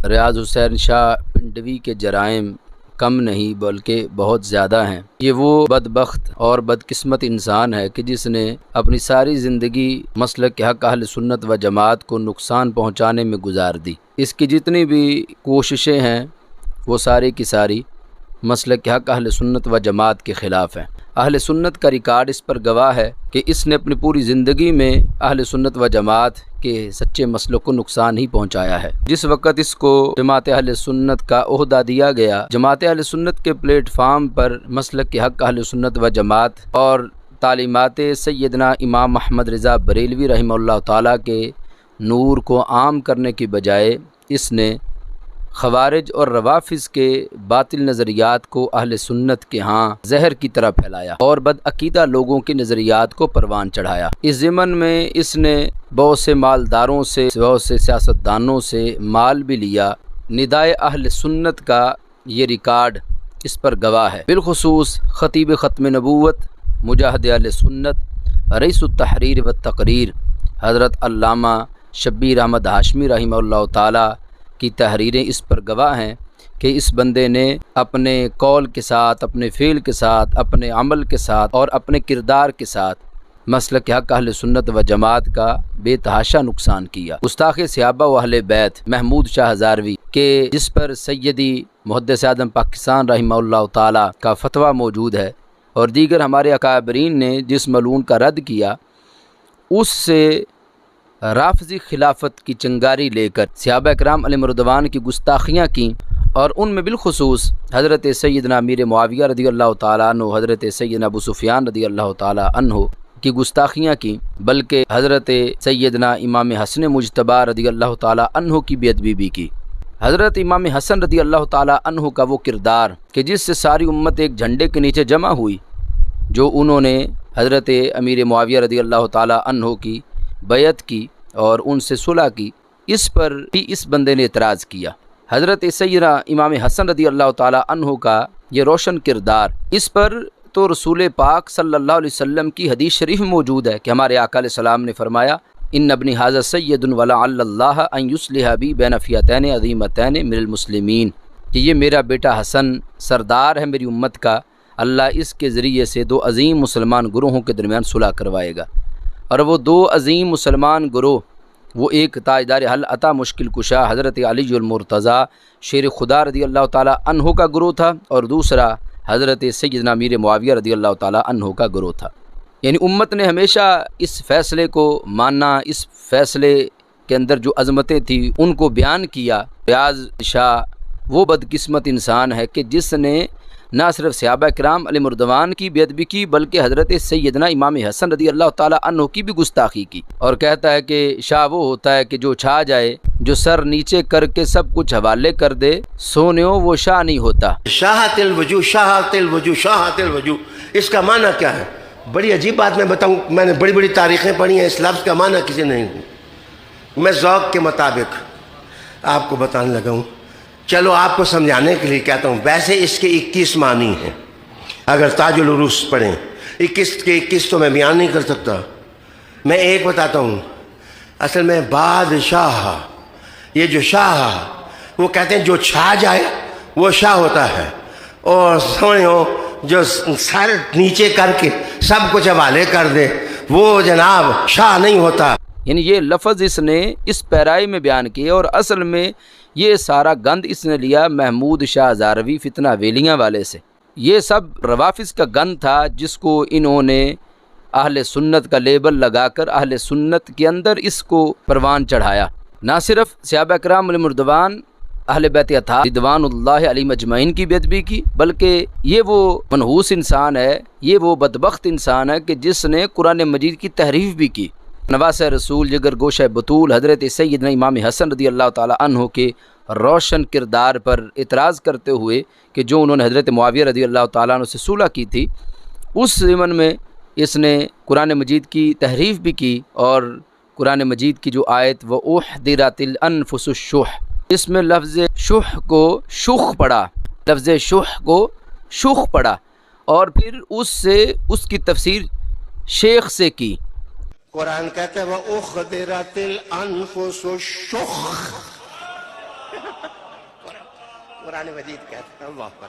ریاض حسین شاہ پنڈوی کے جرائم کم نہیں بلکہ بہت زیادہ ہیں۔ یہ وہ بدبخت اور بدقسمت انسان ہے کہ جس نے اپنی ساری زندگی مسلک حق اہل سنت و جماعت کو نقصان پہنچانے میں گزار دی۔ اس کی جتنی بھی کوششیں ہیں وہ ساری کی ساری مسلک حق اہل سنت و جماعت کے خلاف ہیں۔ اہل سنت کا ریکارڈ اس پر گواہ ہے کہ اس نے اپنی پوری زندگی میں اہل سنت و جماعت کے سچے مسلک کو نقصان ہی پہنچایا ہے۔ جس وقت اس کو جماعت اہل سنت کا عہدہ دیا گیا، جماعت اہل سنت کے پلیٹ فارم پر مسلک کے حق اہل سنت و جماعت اور تعلیمات سیدنا امام احمد رضا بریلوی رحمہ اللہ تعالیٰ کے نور کو عام کرنے کی بجائے اس نے خوارج اور روافظ کے باطل نظریات کو اہل سنت کے ہاں زہر کی طرح پھیلایا اور بدعقیدہ لوگوں کے نظریات کو پروان چڑھایا۔ اس ضمن میں اس نے بہت سے مالداروں سے، بہت سے سیاستدانوں سے مال بھی لیا۔ ندائے اہل سنت کا یہ ریکارڈ اس پر گواہ ہے، بالخصوص خطیب ختم نبوت، مجاہد اہل سنت، رئیس التحریر و تقریر حضرت علامہ شبیر احمد ہاشمی رحمہ اللہ تعالیٰ کی تحریریں اس پر گواہ ہیں کہ اس بندے نے اپنے قول کے ساتھ، اپنے فعل کے ساتھ، اپنے عمل کے ساتھ اور اپنے کردار کے ساتھ مسلک حق اہل سنت و جماعت کا بے تحاشا نقصان کیا۔ گستاخ صحابہ و اہل بیت محمود شاہ ہزاروی کے جس پر سیدی محدث اعظم پاکستان رحمہ اللہ تعالیٰ کا فتویٰ موجود ہے اور دیگر ہمارے اکابرین نے جس ملعون کا رد کیا، اس سے رافضی خلافت کی چنگاری لے کر صحابہ کرام علیہم رضوان کی گستاخیاں کیں اور ان میں بالخصوص حضرت سیدنا امیر معاویہ رضی اللہ تعالیٰ عنہ، حضرت سیدنا ابو سفیان رضی اللہ تعالیٰ عنہ کی گستاخیاں کیں، بلکہ حضرت سیدنا امام حسن مجتبی رضی اللہ تعالیٰ عنہ کی بے ادبی بھی کی۔ حضرت امام حسن رضی اللہ تعالیٰ عنہ کا وہ کردار کہ جس سے ساری امت ایک جھنڈے کے نیچے جمع ہوئی، جو انہوں نے حضرت امیر معاویہ رضی اللہ تعالیٰ عنہ کی بیعت کی اور ان سے صلح کی، اس پر بھی اس بندے نے اعتراض کیا۔ حضرت سیدنا امام حسن رضی اللہ تعالیٰ عنہ کا یہ روشن کردار، اس پر تو رسول پاک صلی اللہ علیہ وسلم کی حدیث شریف موجود ہے کہ ہمارے آقا علیہ السلام نے فرمایا، ان ابنی ھذا سید ولعل اللہ ان یصلح بی بین فئتین عظیمتین من المسلمین، کہ یہ میرا بیٹا حسن سردار ہے میری امت کا، اللہ اس کے ذریعے سے دو عظیم مسلمان گروہوں کے درمیان صلح کروائے گا۔ اور وہ دو عظیم مسلمان گروہ، وہ ایک تاجدار حل عطا مشکل کشا حضرت علی المرتضیٰ شیر خدا رضی اللہ تعالیٰ عنہ کا گروہ تھا، اور دوسرا حضرت سیدنا امیر معاویہ رضی اللہ تعالیٰ عنہ کا گروہ تھا۔ یعنی امت نے ہمیشہ اس فیصلے کو ماننا، اس فیصلے کے اندر جو عظمتیں تھیں ان کو بیان کیا۔ ریاض شاہ وہ بدقسمت انسان ہے کہ جس نے نہ صرف صحابہ کرام علیہم رضوان کی بے ادبی کی بلکہ حضرت سیدنا امام حسن رضی اللہ تعالیٰ عنہ کی بھی گستاخی کی، اور کہتا ہے کہ شاہ وہ ہوتا ہے کہ جو چھا جائے، جو سر نیچے کر کے سب کچھ حوالے کر دے، سونیوں وہ شاہ نہیں ہوتا۔ شاہت الوجوہ، شاہت الوجوہ، شاہت الوجوہ، اس کا معنی کیا ہے؟ بڑی عجیب بات میں بتاؤں، میں نے بڑی بڑی تاریخیں پڑھی ہیں، اس لفظ کا معنی کسی نے نہیں، میں ذوق کے مطابق آپ کو بتانے لگا ہوں۔ چلو آپ کو سمجھانے کے لیے کہتا ہوں، ویسے اس کے 21 معنی ہیں، اگر تاج العروس پڑھیں 21 کے 21 تو میں بیان نہیں کر سکتا، میں ایک بتاتا ہوں۔ اصل میں بادشاہ، یہ جو شاہ وہ کہتے ہیں جو چھا جائے وہ شاہ ہوتا ہے، اور سمجھو جو سر نیچے کر کے سب کچھ حوالے کر دے وہ جناب شاہ نہیں ہوتا۔ یعنی یہ لفظ اس نے اس پیرائی میں بیان کیے، اور اصل میں یہ سارا گند اس نے لیا محمود شاہ ہزاروی فتنہ ویلیاں والے سے۔ یہ سب روافظ کا گند تھا جس کو انہوں نے اہل سنت کا لیبل لگا کر اہل سنت کے اندر اس کو پروان چڑھایا۔ نہ صرف صحابہ کرام علیہم رضوان اہل بیت اطہار رضوان اللہ علیہم اجمعین کی بے ادبی کی، بلکہ یہ وہ منحوس انسان ہے، یہ وہ بدبخت انسان ہے کہ جس نے قرآن مجید کی تحریف بھی کی۔ نواسہ رسول جگر گوشہ بطول حضرت سیدنا امام حسن رضی اللہ تعالیٰ عنہ کے روشن کردار پر اعتراض کرتے ہوئے کہ جو انہوں نے حضرت معاویہ رضی اللہ تعالیٰ عنہ سے صلح کی تھی، اس ضمن میں اس نے قرآن مجید کی تحریف بھی کی، اور قرآن مجید کی جو آیت وَأُحْضِرَتِ الْأَنفُسُ الشُّحَّ، اس میں لفظ شح کو شخ پڑھا، لفظ شح کو شخ پڑھا، اور پھر اس سے اس کی تفسیر شیخ سے کی۔ قرآن کہتا ہے وَأُحْضِرَتِ الْأَنفُسُ الشُّحَّ، قرآن مجید کہتا ہے، اللہ اکبر.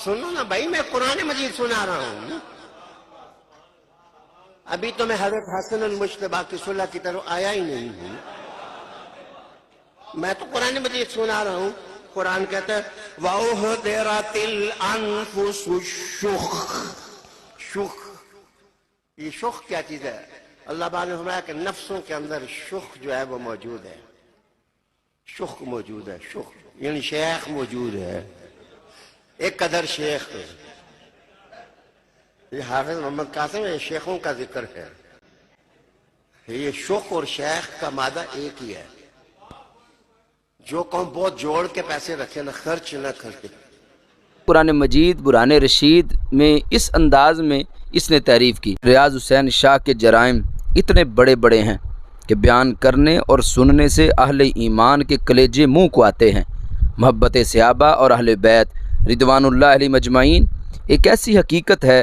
سنو نا بھائی، میں قرآن مجید سنا رہا ہوں. ابھی تو میں حضرت حسن المجتبیٰ کی صلح کی طرف آیا ہی نہیں ہوں. میں تو قرآن مجید سنا رہا ہوں. قرآن کہتا ہے وَأُحْضِرَتِ الْأَنفُسُ الشُّحَّ. شُخ، یہ شخ کیا چیز ہے؟ اللہ بارے نے فرمایا کہ نفسوں کے اندر شخ جو ہے وہ موجود ہے. شخ موجود ہے، شخ یعنی شیخ موجود ہے. ایک قدر شیخ ہے. یہ حافظ محمد قاسم ہے، شیخوں کا ذکر ہے. یہ شخ اور شیخ کا مادہ ایک ہی ہے. جو قوم بہت جوڑ کے پیسے رکھے نہ خرچ نہ کرتے. قرآن مجید برہان رشید میں اس انداز میں اس نے تعریف کی. ریاض حسین شاہ کے جرائم اتنے بڑے بڑے ہیں کہ بیان کرنے اور سننے سے اہل ایمان کے کلیجے منہ کو آتے ہیں. محبت صحابہ اور اہل بیت رضوان اللہ علیہ مجمعین ایک ایسی حقیقت ہے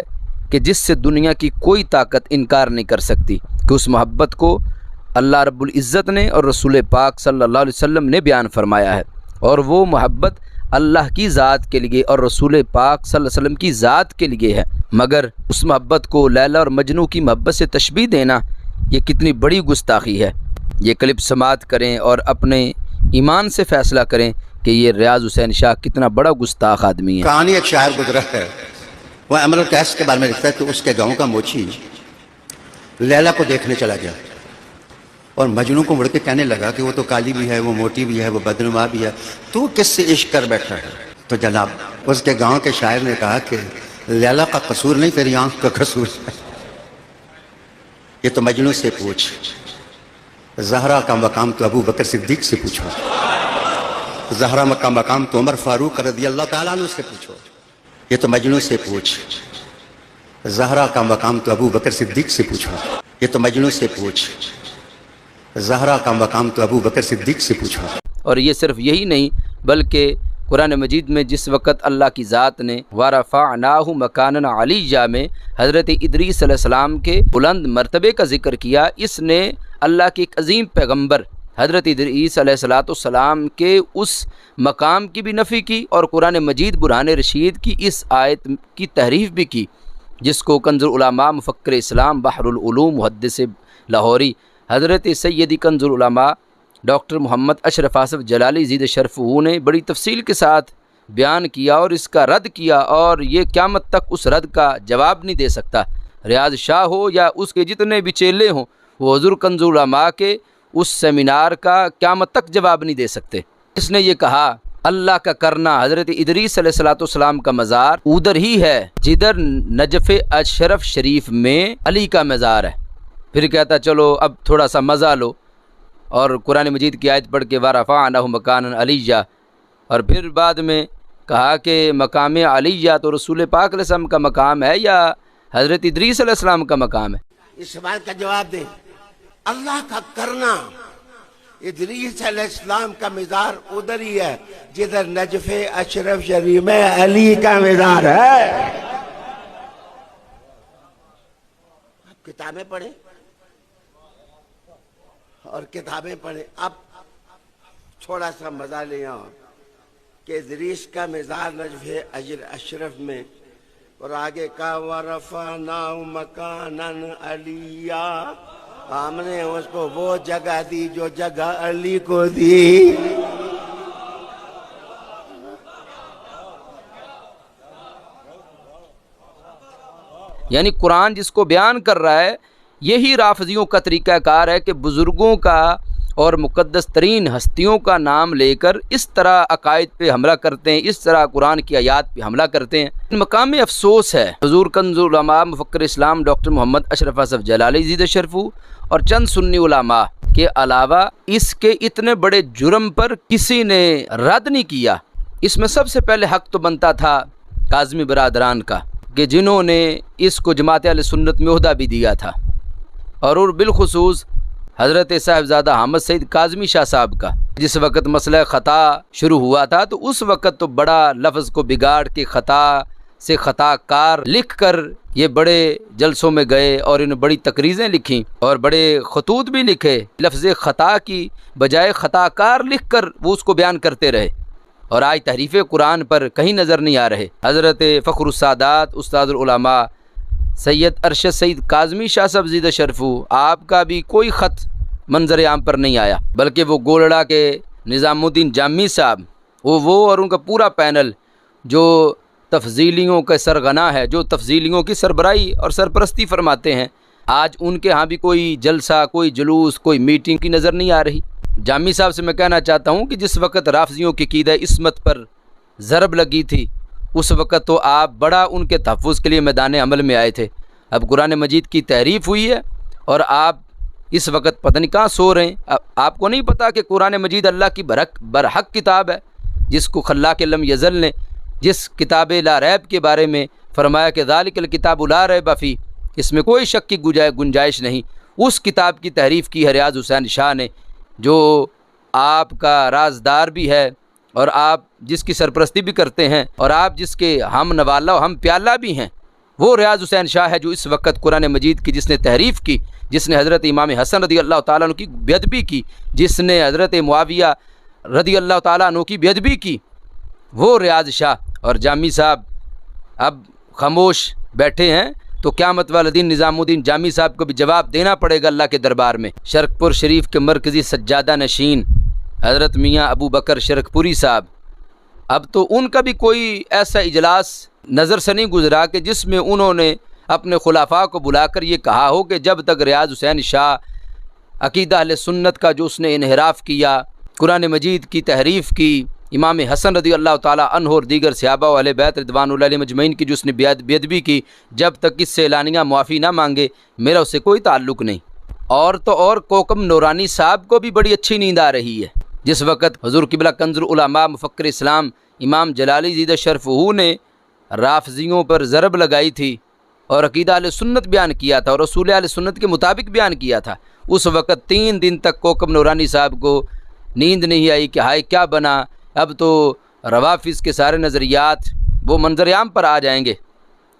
کہ جس سے دنیا کی کوئی طاقت انکار نہیں کر سکتی کہ اس محبت کو اللہ رب العزت نے اور رسول پاک صلی اللہ علیہ وسلم نے بیان فرمایا ہے. اور وہ محبت اللہ کی ذات کے لیے اور رسول پاک صلی اللہ علیہ وسلم کی ذات کے لیے ہے. مگر اس محبت کو لیلا اور مجنوں کی محبت سے تشبیہ دینا یہ کتنی بڑی گستاخی ہے. یہ کلپ سماعت کریں اور اپنے ایمان سے فیصلہ کریں کہ یہ ریاض حسین شاہ کتنا بڑا گستاخ آدمی ہے. کہانی ایک شاعر گزرا ہے، وہ امر القیس کے بارے میں لکھتا ہے کہ اس کے گاؤں کا موچی لیلا کو دیکھنے چلا گیا اور مجنوں کو مڑ کے کہنے لگا کہ وہ تو کالی بھی ہے، وہ موٹی بھی ہے، وہ بدنما بھی ہے، تو کس سے عشق کر بیٹھا ہے؟ تو جناب اس کے گاؤں کے شاعر نے کہا کہ لیلا کا قصور نہیں، تیری آنکھ کا قصور ہے. یہ تو مجنوں سے پوچھ، زہرا کا مقام تو ابو بکر صدیق سے پوچھو، زہرا کا مقام تو عمر فاروق رضی اللہ تعالیٰ عنہ سے پوچھو. یہ تو مجنوں سے پوچھ، زہرا کا مقام تو ابو بکر صدیق سے پوچھو. یہ تو مجنوں سے پوچھ، زہرا کا مقام تو ابو بکر صدیق سے پوچھو. اور یہ صرف یہی نہیں بلکہ قرآن مجید میں جس وقت اللہ کی ذات نے وَرَفَعْنَاهُ مَكَانًا عَلِيًّا میں حضرت ادریس علیہ السلام کے بلند مرتبے کا ذکر کیا، اس نے اللہ کے ایک عظیم پیغمبر حضرت ادریس علیہ السلام کے اس مقام کی بھی نفی کی اور قرآن مجید برہان رشید کی اس آیت کی تحریف بھی کی، جس کو کنز العلماء مفکر اسلام بحر العلوم محدث لاہوری حضرت سیدی کنز العلماء ڈاکٹر محمد اشرف آصف جلالی زید شرف نے بڑی تفصیل کے ساتھ بیان کیا اور اس کا رد کیا، اور یہ قیامت تک اس رد کا جواب نہیں دے سکتا. ریاض شاہ ہو یا اس کے جتنے بھی چیلے ہوں، وہ حضور کنز العلماء کے اس سیمینار کا قیامت تک جواب نہیں دے سکتے. اس نے یہ کہا اللہ کا کرنا حضرت ادریس علیہ السلام کا مزار ادھر ہی ہے جدھر نجف اشرف شریف میں علی کا مزار ہے. پھر کہتا چلو اب تھوڑا سا مزہ لو، اور قرآن مجید کی آیت پڑھ کے وَرَفَعْنَاهُ مَكَانًا عَلِيًّا، اور پھر بعد میں کہا کہ مقام علیہ تو رسول پاک علیہ السلام کا مقام ہے یا حضرت ادریس علیہ السلام کا مقام ہے؟ اس سوال کا جواب دیں. اللہ کا کرنا ادریس علیہ السلام کا مزار ادھر ہی ہے جدھر نجف اشرف شریف میں علی کا مزار ہے. آپ کتابیں پڑھیں اور کتابیں پڑھیں. اب تھوڑا سا مزہ لیں کہ ادریس کا مزار نجف اشرف میں، اور آگے کا وَرَفَعْنَاهُ مَكَانًا عَلِيًّا، ہم نے اس کو وہ جگہ دی جو جگہ علی کو دی. یعنی قرآن جس کو بیان کر رہا ہے یہی رافضیوں کا طریقہ کار ہے کہ بزرگوں کا اور مقدس ترین ہستیوں کا نام لے کر اس طرح عقائد پہ حملہ کرتے ہیں، اس طرح قرآن کی آیات پہ حملہ کرتے ہیں. مقام افسوس ہے حضور کنز العلماء مفکر اسلام ڈاکٹر محمد اشرف آصف جلالی زید شرف اور چند سنی علماء کے علاوہ اس کے اتنے بڑے جرم پر کسی نے رد نہیں کیا. اس میں سب سے پہلے حق تو بنتا تھا کاظمی برادران کا کہ جنہوں نے اس کو جماعت اہل سنت میں عہدہ بھی دیا تھا، اور بالخصوص حضرت صاحبزادہ حامد سعید کاظمی شاہ صاحب کا. جس وقت مسئلہ خطا شروع ہوا تھا تو اس وقت تو بڑا لفظ کو بگاڑ کے خطا سے خطا کار لکھ کر یہ بڑے جلسوں میں گئے اور انہوں بڑی تقریزیں لکھیں اور بڑے خطوط بھی لکھے. لفظ خطا کی بجائے خطا کار لکھ کر وہ اس کو بیان کرتے رہے، اور آج تحریف قرآن پر کہیں نظر نہیں آ رہے۔ حضرت فخر السادات استاد العلماء سید ارشد سعید کاظمی شاہ صاحب زیدہ شرفو، آپ کا بھی کوئی خط منظر عام پر نہیں آیا، بلکہ وہ گولڑا کے نظام الدین جامی صاحب وہ اور ان کا پورا پینل جو تفضیلیوں کا سرغنا ہے، جو تفضیلیوں کی سربراہی اور سرپرستی فرماتے ہیں، آج ان کے ہاں بھی کوئی جلسہ، کوئی جلوس، کوئی میٹنگ کی نظر نہیں آ رہی۔ جامی صاحب سے میں کہنا چاہتا ہوں کہ جس وقت رافضیوں کی عقیدہ عصمت پر ضرب لگی تھی، اس وقت تو آپ بڑا ان کے تحفظ کے لیے میدان عمل میں آئے تھے۔ اب قرآن مجید کی تحریف ہوئی ہے اور آپ اس وقت پتہ نہیں کہاں سو رہے ہیں۔ آپ کو نہیں پتا کہ قرآن مجید اللہ کی برحق کتاب ہے، جس کو خلاق لم یزل نے جس کتاب لا ریب کے بارے میں فرمایا کہ ذالک الکتاب لا ریب فیہ، اس میں کوئی شک کی گنجائش نہیں، اس کتاب کی تحریف کی ہے ریاض حسین شاہ نے، جو آپ کا رازدار بھی ہے اور آپ جس کی سرپرستی بھی کرتے ہیں اور آپ جس کے ہم نوالا و ہم پیالہ بھی ہیں، وہ ریاض حسین شاہ ہے جو اس وقت قرآن مجید کی جس نے تحریف کی، جس نے حضرت امام حسن رضی اللہ تعالیٰ عنہ کی بےادبی کی، جس نے حضرت معاویہ رضی اللہ تعالیٰ عنہ کی بےادبی کی، وہ ریاض شاہ۔ اور جامی صاحب اب خاموش بیٹھے ہیں تو قیامت والے دن نظام الدین جامی صاحب کو بھی جواب دینا پڑے گا اللہ کے دربار میں۔ شرک پور شریف کے مرکزی سجادہ نشین حضرت میاں ابو بکر شرک پوری صاحب، اب تو ان کا بھی کوئی ایسا اجلاس نظر سے نہیں گزرا کہ جس میں انہوں نے اپنے خلفاء کو بلا کر یہ کہا ہو کہ جب تک ریاض حسین شاہ عقیدہ اہل سنت کا جو اس نے انحراف کیا، قرآن مجید کی تحریف کی، امام حسن رضی اللہ تعالیٰ عنہ اور دیگر صحابہ و اہل بیت رضوان اللہ علیہم اجمعین کی جو اس نے بےادبی کی، جب تک اس سے اعلانیہ معافی نہ مانگے میرا اس سے کوئی تعلق نہیں۔ اور تو اور کوکم نورانی صاحب کو بھی بڑی اچھی نیند آ رہی ہے، جس وقت حضور قبلہ کنز العلماء مفکر اسلام امام جلالی زیدہ شرفہ نے رافضیوں پر ضرب لگائی تھی اور عقیدہ اہل سنت بیان کیا تھا اور رسول اہل سنت کے مطابق بیان کیا تھا، اس وقت 3 دن تک کوکم نورانی صاحب کو نیند نہیں آئی کہ ہائے کیا بنا، اب تو روافض کے سارے نظریات وہ منظر عام پر آ جائیں گے۔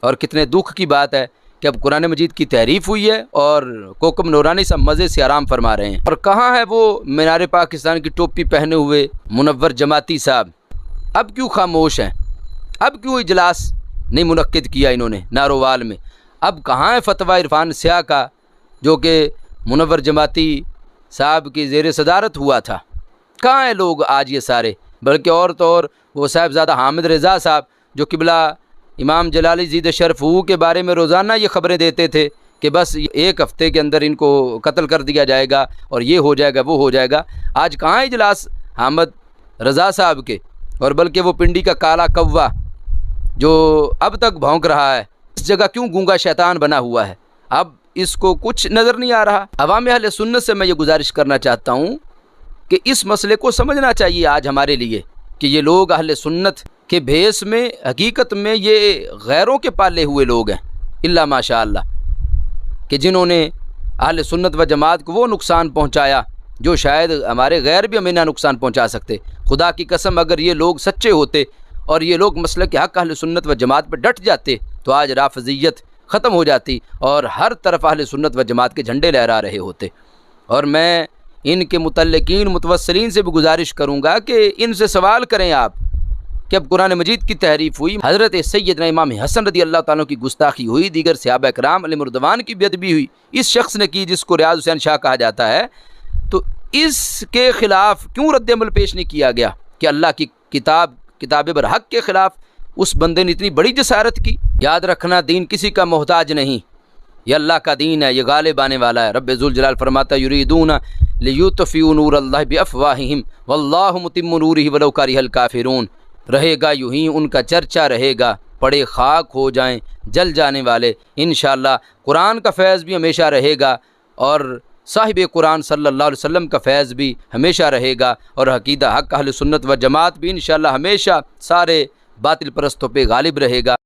اور کتنے دکھ کی بات ہے کہ اب قرآن مجید کی تحریف ہوئی ہے اور کوکم نورانی صاحب مزے سے آرام فرما رہے ہیں۔ اور کہاں ہے وہ مینار پاکستان کی ٹوپی پہنے ہوئے منور جماعتی صاحب؟ اب کیوں خاموش ہیں؟ اب کیوں اجلاس نہیں منعقد کیا انہوں نے نارووال میں؟ اب کہاں ہے فتویٰ عرفان سیاہ کا جو کہ منور جماعتی صاحب کی زیر صدارت ہوا تھا؟ کہاں ہیں لوگ آج یہ سارے؟ بلکہ اور تو اور وہ صاحبزادہ حامد رضا صاحب جو قبلہ امام جلالی زیدہ شرفہ کے بارے میں روزانہ یہ خبریں دیتے تھے کہ بس 1 ہفتے کے اندر ان کو قتل کر دیا جائے گا اور یہ ہو جائے گا وہ ہو جائے گا، آج کہاں اجلاس حامد رضا صاحب کے؟ اور بلکہ وہ پنڈی کا کالا کوا جو اب تک بھونک رہا ہے، اس جگہ کیوں گونگا شیطان بنا ہوا ہے؟ اب اس کو کچھ نظر نہیں آ رہا۔ عوام اہل سنت سے میں یہ گزارش کرنا چاہتا ہوں کہ اس مسئلے کو سمجھنا چاہیے آج ہمارے لیے کہ یہ لوگ اہل سنت کے بھیس میں حقیقت میں یہ غیروں کے پالے ہوئے لوگ ہیں، الا ماشاء اللہ، کہ جنہوں نے اہل سنت و جماعت کو وہ نقصان پہنچایا جو شاید ہمارے غیر بھی ہمیں نہ نقصان پہنچا سکتے۔ خدا کی قسم اگر یہ لوگ سچے ہوتے اور یہ لوگ مسلک حق اہل سنت و جماعت پر ڈٹ جاتے تو آج رافضیت ختم ہو جاتی اور ہر طرف اہل سنت و جماعت کے جھنڈے لہرا رہے ہوتے۔ اور میں ان کے متعلقین متوسلین سے بھی گزارش کروں گا کہ ان سے سوال کریں آپ کہ اب قرآن مجید کی تحریف ہوئی، حضرت سیدنا امام حسن رضی اللہ تعالیٰ کی گستاخی ہوئی، دیگر صحابہ کرام علیہ مردوان کی بےادبی ہوئی، اس شخص نے کی جس کو ریاض حسین شاہ کہا جاتا ہے، تو اس کے خلاف کیوں رد عمل پیش نہیں کیا گیا کہ اللہ کی کتاب برحق کے خلاف اس بندے نے اتنی بڑی جسارت کی؟ یاد رکھنا دین کسی کا محتاج نہیں، یہ اللہ کا دین ہے، یہ غالب آنے والا ہے۔ رب ذوالجلال فرماتا یریدون لیطفئوا نور اللہ بافواہہم واللہ متم نورہ ولو کرہ الکافرون، رہے گا یوں ہی ان کا چرچا رہے گا، پڑے خاک ہو جائیں جل جانے والے، انشاءاللہ قرآن کا فیض بھی ہمیشہ رہے گا اور صاحب قرآن صلی اللہ علیہ وسلم کا فیض بھی ہمیشہ رہے گا، اور عقیدہ حق اہل سنت و جماعت بھی انشاءاللہ ہمیشہ سارے باطل پرستوں پہ غالب رہے گا۔